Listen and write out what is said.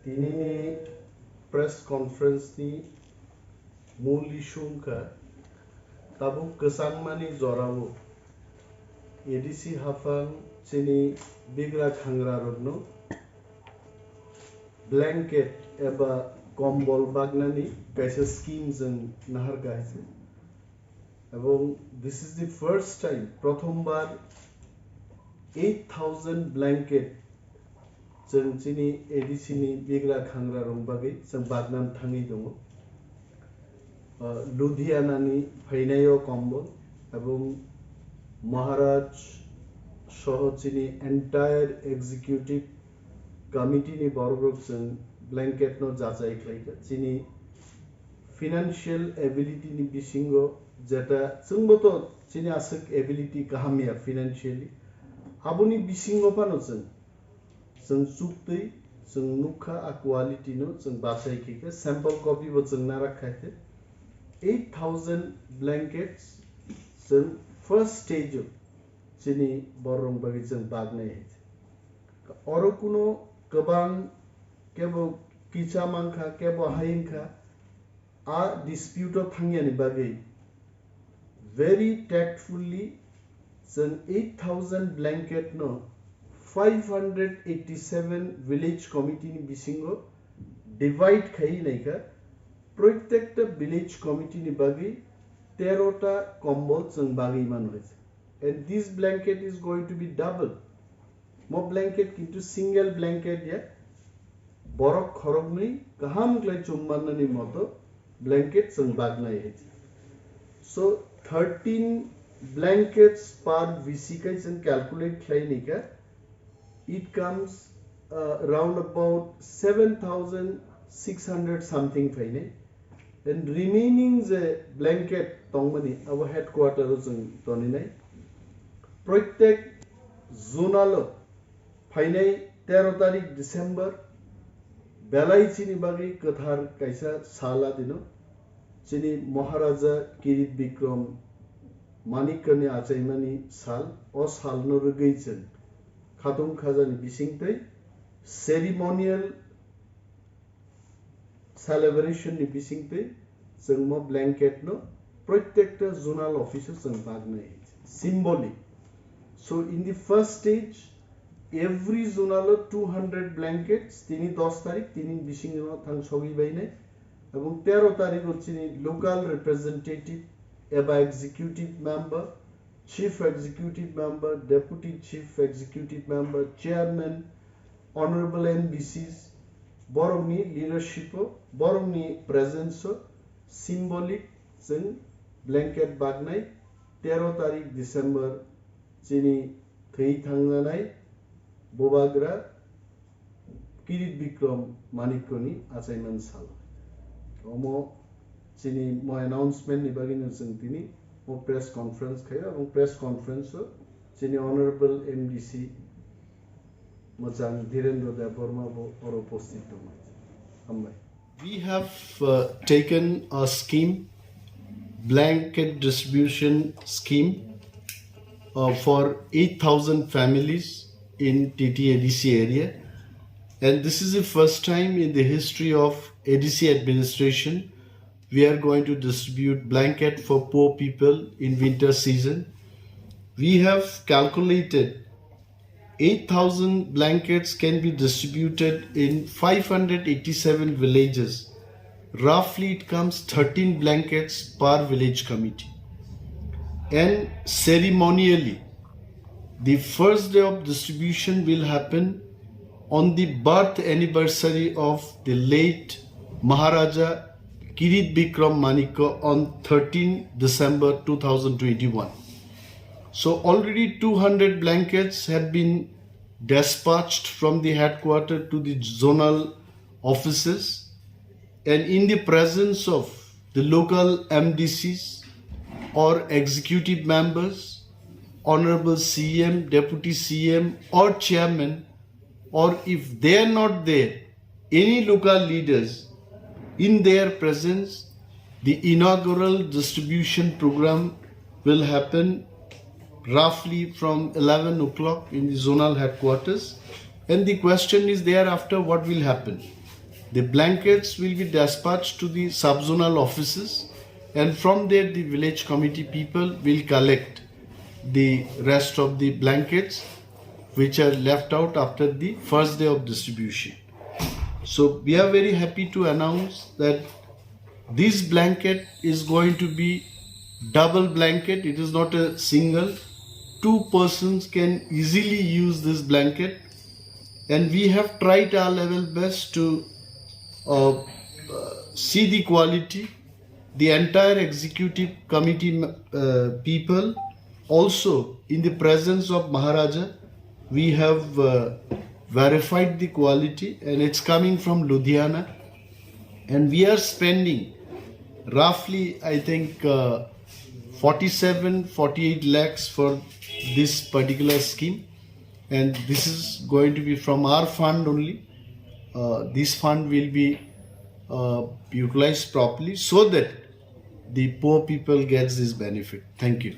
Tinini press conference ni muli shunka tabu kesangmani zorawo edisi hafang chini bigra khangra rogno blanket eba kombol bagnani kaisa scheme jeng nahar gaise এবং this is the first time prothombar 8000 blanket जों चिनि ADC नि बिग्रा खांग्रा रं बागै जों बागनान थाङै दङ लुधियानानि फैनायो कम्बल এবং महाराज सह चिनि एन्टायर एग्जिक्यूटिव कमिटी नि बरग्रुप जों ब्लैंकेट नो जाजाय खलायखो चिनि फाइनेंशियल एबिलिटी नि बिसिंगो जेटा जोंबोथ' चिनि आसक एबिलिटी गाहामिया फाइनेंशियली आबुनि बिसिंगो पानो जों चुक्तै जों नुखा आ क्वालिटी नो जों बासायखिखो सैंपल कॉपी बो जों ना रखायथे 8000 blankets जों फर्स्ट स्टेज चिनि बरं बागै जों बागनाय है और कुनो गोबां केबो किचा मांखा केबो हायिंखा आ डिस्प्यूट थांगियानि बागै very tactfully जों 8000 blanket no 587 village committee ni bisingo divide khai naika प्रत्येक village committee ni bagi 13 ta kombol जों bagi man hoyse and this blanket is going to be double mo blanket kintu single blanket ya borok khorogni kaham glai chummanani moto blanket जों bagnai hai so 13 blankets per VC kai जों calculate khai nika it comes around about 7600 something fine and remaining the blanket tongmani our headquarter जों toninai प्रत्येक zonal फाइनाय 13 तारिख December बेलायचिनि बागै कथार कायसा साला दिनो चिनि महाराजा किरीट विक्रम मानिकनि आचायमानि साल ओ साल नो रगैचन खादुं खाजानि बिसिंतै सेरेमोनियल celebration नि बिसिंतै जों म ब्लैंकेट नो प्रत्येकटा जोनल ऑफिस जों बागनाय symbolic so in the first stage every zonal 200 blankets तिनी 10 तारिख तिनी बिसिंगनो थां सगै बायनाय এবং 13 तारिख चिनि लोकल रिप्रेजेंटेटिव एबा executive member Chief Executive Member, Deputy Chief Executive Member, Chairman, Honorable NBCs, Boromni leadership, Boromni presence, symbolic, जों blanket bagnai, 13 तारिख December, चिनि थै थांजानाय बोबाग्रा किरीट विक्रम मानिकनि आचायमान साल ओमो चिनि मो announcement नि बागैनो जों दिनै press conference khaya and press conference chini honorable MDC Mojang Dhirendra Devarma or opposite to we have taken a scheme blanket distribution scheme for 8000 families in TTADC area and this is the first time in the history of ADC administration we are going to distribute blanket for poor people in winter season. We have calculated 8,000 blankets can be distributed in 587 villages. Roughly it comes 13 blankets per village committee. And ceremonially, the first day of distribution will happen on the birth anniversary of the late Maharaja Kirit Vikram Manikko on 13 December 2021. So already 200 blankets have been dispatched from the headquarters to the zonal offices and in the presence of the local MDCs or executive members, Honorable CM, Deputy CM or Chairman or if they are not there, any local leaders in their presence, the inaugural distribution program will happen roughly from 11 o'clock in the zonal headquarters And the question is thereafter what will happen? The blankets will be dispatched to the subzonal offices, and from there the village committee people will collect the rest of the blankets which are left out after the first day of distribution. So we are very happy to announce that this blanket is going to be double blanket. It is not a single. 2 persons can easily use this blanket, and we have tried our level best to see the quality. The entire executive committee people, also in the presence of Maharaja, we have verified the quality, and it's coming from Ludhiana, and we are spending roughly, I think, 47-48 lakhs for this particular scheme, and this is going to be from our fund only. This fund will be utilized properly so that the poor people gets this benefit. Thank you.